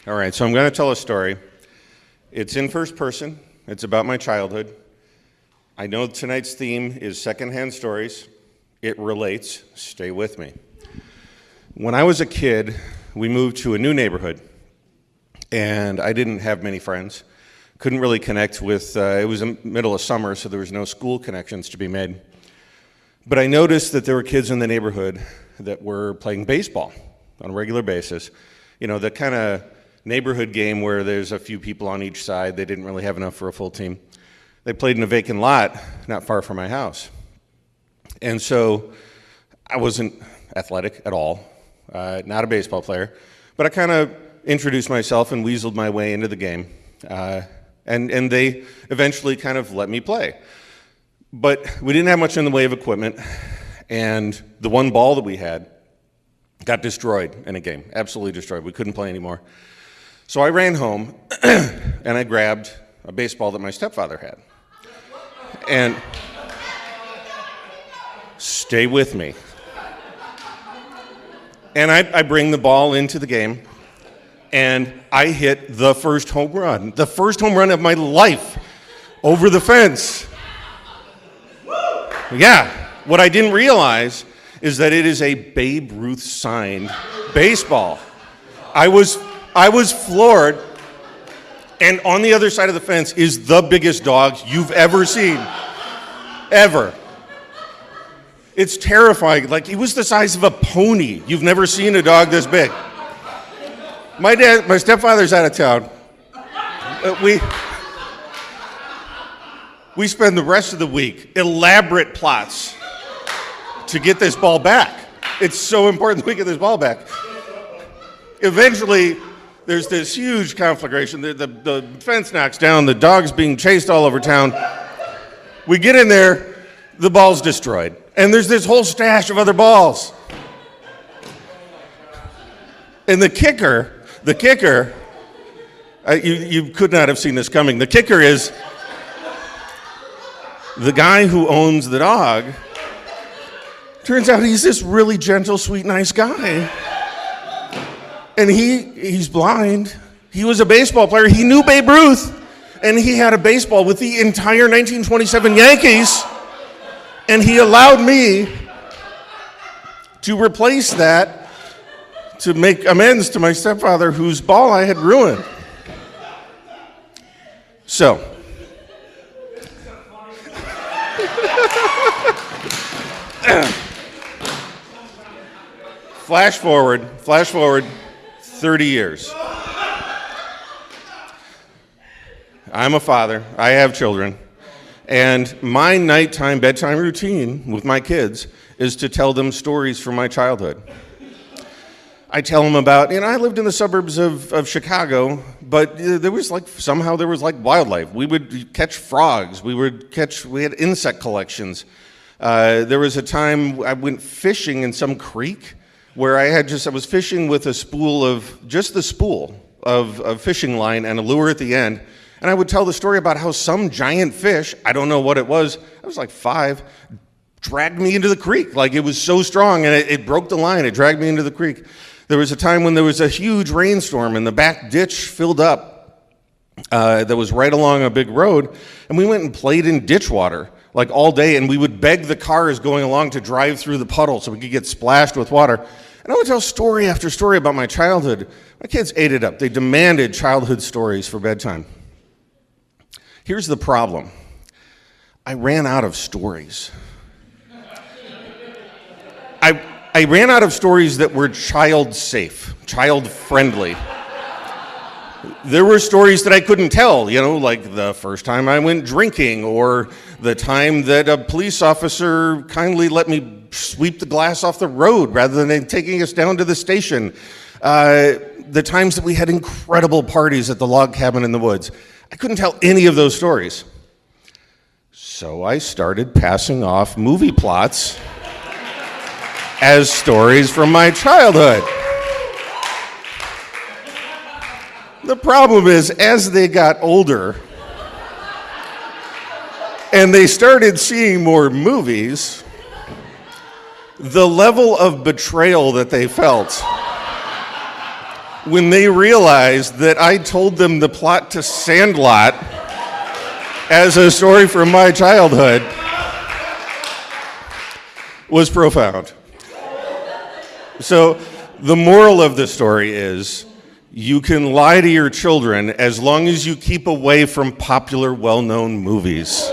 All right, so I'm going to tell a story. It's in first person. It's about my childhood. I know tonight's theme is secondhand stories. It relates. Stay with me. When I was a kid, we moved to a new neighborhood, and I didn't have many friends. Couldn't really connect with, it was the middle of summer, so there was no school connections to be made. But I noticed that there were kids in the neighborhood that were playing baseball on a regular basis. You know, the kind of neighborhood game where there's a few people on each side. They didn't really have enough for a full team. They played in a vacant lot not far from my house. And so I wasn't athletic at all, not a baseball player, but I kind of introduced myself and weaseled my way into the game. And they eventually kind of let me play. But we didn't have much in the way of equipment, and the one ball that we had got destroyed in a game, absolutely destroyed. We couldn't play anymore. So I ran home, and I grabbed a baseball that my stepfather had. And stay with me. And I bring the ball into the game, and I hit the first home run of my life over the fence. Yeah, what I didn't realize is that it is a Babe Ruth signed baseball. I was floored, and on the other side of the fence is the biggest dog you've ever seen. Ever. It's terrifying. Like, he was the size of a pony. You've never seen a dog this big. My stepfather's out of town. We spend the rest of the week elaborate plots to get this ball back. It's so important that we get this ball back. Eventually, there's this huge conflagration. The fence knocks down. The dog's being chased all over town. We get in there. The ball's destroyed. And there's this whole stash of other balls. And the kicker, you could not have seen this coming. The kicker is the guy who owns the dog, turns out he's this really gentle, sweet, nice guy. And he's blind. He was a baseball player. He knew Babe Ruth. And he had a baseball with the entire 1927 Yankees. And he allowed me to replace that to make amends to my stepfather, whose ball I had ruined. So, flash forward 30 years. I'm a father. I have children. And my nighttime bedtime routine with my kids is to tell them stories from my childhood. I tell them about, I lived in the suburbs of Chicago, but there was wildlife. We would catch frogs. We had insect collections. There was a time I went fishing in some creek where I was fishing with the spool of fishing line and a lure at the end. And I would tell the story about how some giant fish, I don't know what it was, I was like 5, dragged me into the creek. Like, it was so strong, and it broke the line. It dragged me into the creek. There was a time when there was a huge rainstorm, and the back ditch filled up that was right along a big road, and we went and played in ditch water, like, all day, and we would beg the cars going along to drive through the puddle so we could get splashed with water. And I would tell story after story about my childhood. My kids ate it up. They demanded childhood stories for bedtime. Here's the problem. I ran out of stories. I ran out of stories that were child-safe, child-friendly. There were stories that I couldn't tell, like the first time I went drinking, or the time that a police officer kindly let me sweep the glass off the road rather than taking us down to the station. The times that we had incredible parties at the log cabin in the woods. I couldn't tell any of those stories. So I started passing off movie plots as stories from my childhood. The problem is, as they got older and they started seeing more movies, the level of betrayal that they felt when they realized that I told them the plot to Sandlot as a story from my childhood was profound. So the moral of the story is you can lie to your children as long as you keep away from popular, well-known movies.